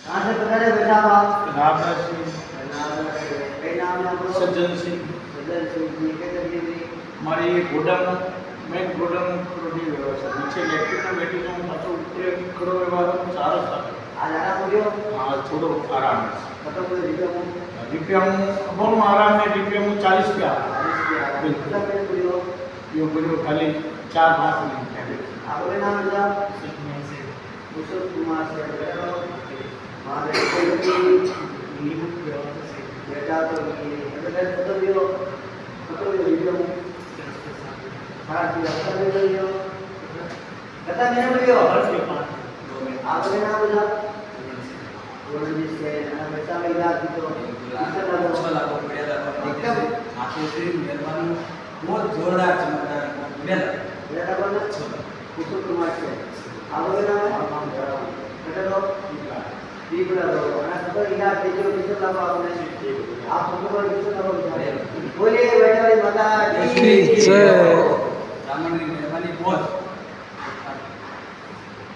कहाँ से पधारे बेटा आप? रामदास सिंह, कई नाम है आपको? सज्जन सिंह। सज्जन सिंह जी के तकलीफ थी? हमारी गोडाउन में गोडाउन खड़ी व्यवस्था नीचे इलेक्ट्रिक में बैठी तो पाછો ऊपर खड़ो व्यवहार सारो था। आज आराम हो गयो? हाँ थोड़ो आराम है। खत्म हो गयो? रुपया बहुत आराम है, रुपया 40 रुपया। कितना पेड़ पूरी यो बोलो खाली 4-5 मिनट है। आपके नाम क्या? कुशल कुमार से हमारे बेटा तो खत्म हो गयो हाँ जी खत्म हो गयो खत्म नहीं हो गयो आपके नाम क्या? गोल्डी से हमेशा में याद तो अच्छा लागो बढ़िया लागो एकदम आंखों से मेहरबान बहुत जोरदार चमकदार बढ़िया बेटा बोल कुशल कुमार से आपके नाम है बेटा तो दीपड़ा दो अना सब इलाज देखो किस लागो आपने आप सबको किस लागो बोलिए बेटा माता की जय रामन की मेहरबानी बहुत